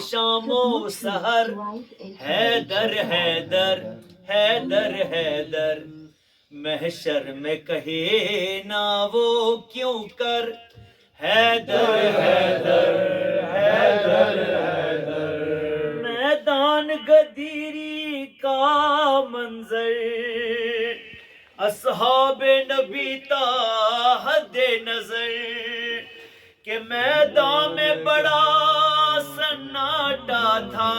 شام و سحر حیدر حیدر حیدر حیدر محشر میں کہے نہ وہ کیوں کر حیدر حیدر حیدر حیدر میدان غدیری کا منظر اصحاب نبی تا حد نظر کہ میدان میں بڑا سناٹا تھا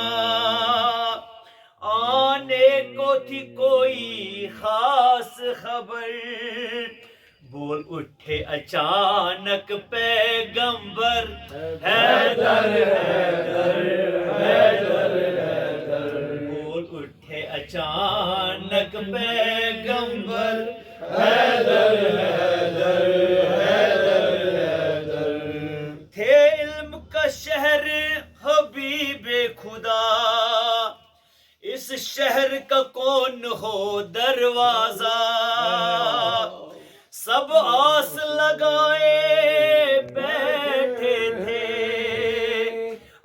آنے کو تھی کوئی خاص خبر بول اٹھے اچانک پیغمبر حیدر حیدر حیدر حیدر بول اٹھے اچانک پیغمبر حیدر حیدر حیدر حیدر تھے علم کا شہر حبیب خدا اس شہر کا کون ہو دروازہ سب آس لگائے بیٹھے تھے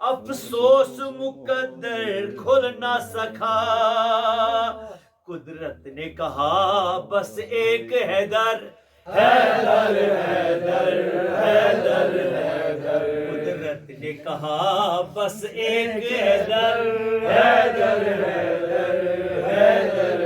افسوس مقدر کھل نہ سکا قدرت نے کہا بس ایک حیدر حیدر حیدر حیدر حیدر قدرت نے کہا بس ایک حیدر حیدر حیدر حیدر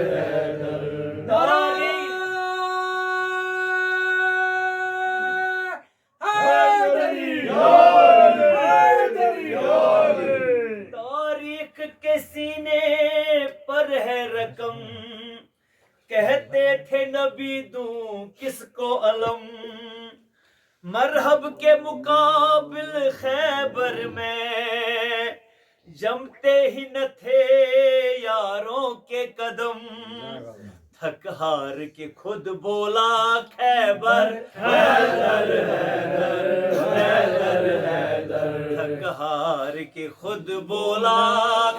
حیدر تاریخ کے سینے پر ہے رقم کہتے تھے نبی دوں کس کو علم مرحب کے مقابل خیبر میں جمتے ہی نہ تھے یاروں کے قدم تھک ہار کے خود بولا خیبر حیدر حیدر حیدر حیدر تھک ہار کے خود بولا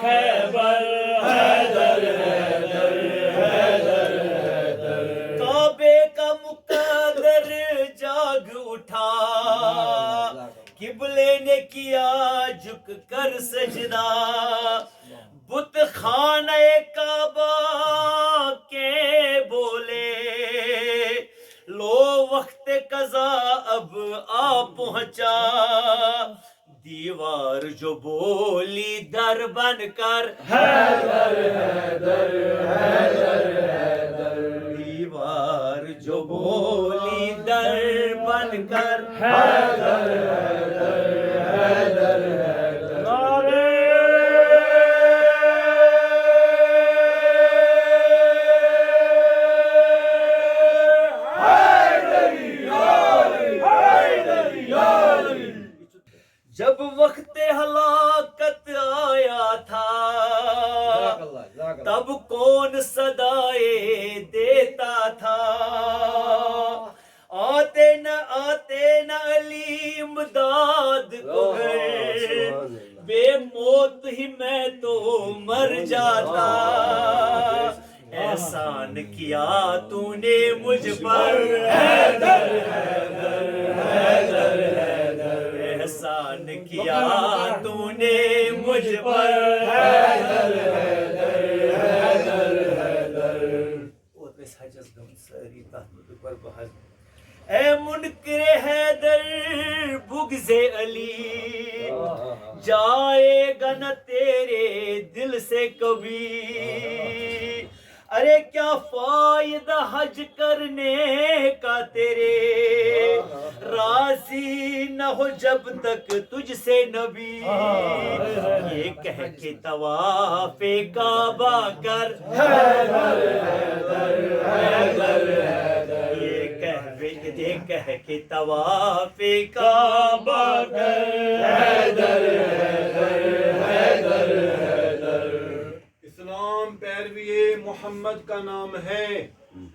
خیبر حیدر حیدر حیدر حیدر کعبے کا مقتدر جاگ اٹھا قبلے نے کیا جھک کر سجدہ بت خانہ کعبہ کے بولے لو وقت قضا اب آ پہنچا دیوار جو بولی در بن کر حیدر حیدر حیدر حیدر دیوار جو بولی در بن کر حیدر حیدر حیدر حیدر جب وقت ہلاکت آیا تھا تب کون صدائے دیتا تھا آتے نہ علی امداد کو گھر بے موت ہی میں تو مر جاتا احسان کیا تو نے مجھ پر حیدر حیدر حیدر حیدر احسان کیا تو نے مجھ پر حیدر حیدر حیدر حیدر اے منکر حیدر بغض علی جائے گا نہ تیرے دل سے کبھی ارے کیا فائدہ حج کرنے کا تیرے راضی نہ ہو جب تک تجھ سے نبی یہ کہہ کے طواف کعبہ کر حیدر حیدر حیدر حیدر یہ کہہ کے طواف کعبہ کر حیدر حیدر حیدر حیدر اسلام پیروی محمد کا نام ہے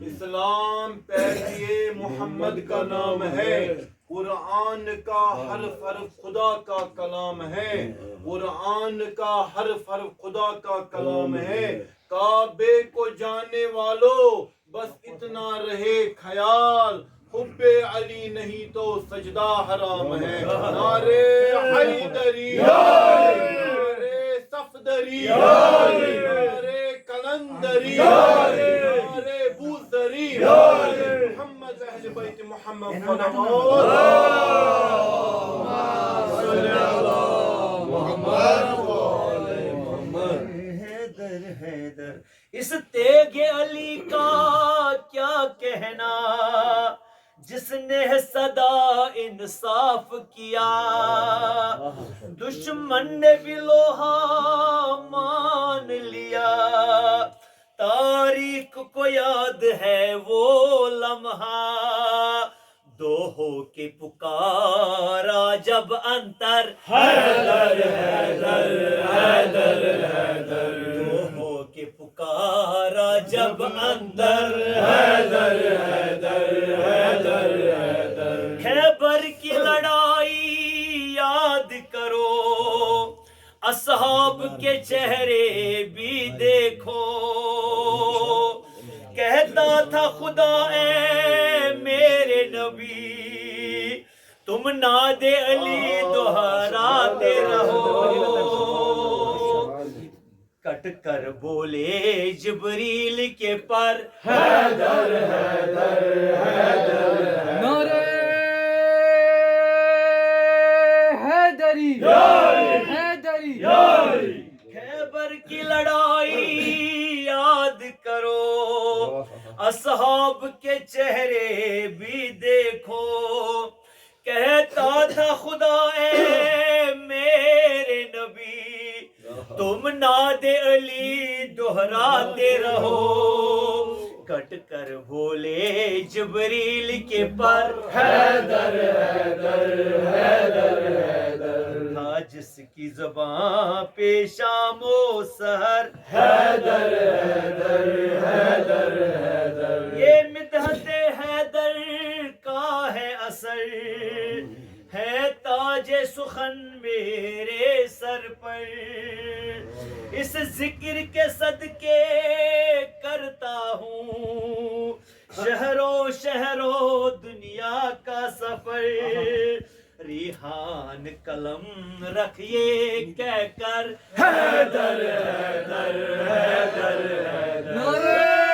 اسلام پیروی محمد کا نام ہے قرآن کا حرف حرف خدا کا کلام ہے قرآن کا حرف حرف خدا کا کلام ہے کعبے کو جانے والو بس اتنا رہے خیال حب علی نہیں تو سجدہ حرام ہے نعرے حیدری کلندری یا علی نعرے کلندری یا علی نعرے بوذری یا علی محمد اہل بیت محمد حیدر حیدر اس تیغ علی کا کیا کہنا جس نے صدا انصاف کیا دشمن نے بھی لوہا مان لیا تاریخ کو یاد ہے وہ لمحہ دو ہو کے پکارا جب انتر حیدر حیدر حیدر حیدر دو ہو کے پکارا جب اندر حیدر حیدر حیدر حیدر خیبر کی لڑائی یاد کرو اصحاب کے چہرے بھی دیکھو کہتا تھا خدا اے میرے نبی تم ناد علی دہراتے رہو کٹ کر بولے جبریل کے پر حیدر حیدر حیدر نعرے حیدری حیدری خیبر کی لڑائی یاد کرو اصحاب کے چہرے بھی دیکھو کہتا تھا خدا اے میرے نبی تم ناد علی دہراتے رہو کٹ کر بولے جبریل کے پر حیدر حیدر حیدر حیدر تھا جس کی زبان پہ شام و سحر حیدر حیدر حیدر حیدر یہ مدحت حیدر کا ہے اثر ہے تاج سخن میرے سر پر اس ذکر کے صدقے کرتا ہوں شہروں دنیا کا سفر ریحان قلم رکھیے کہہ کر حیدر حیدر حیدر حیدر نعرے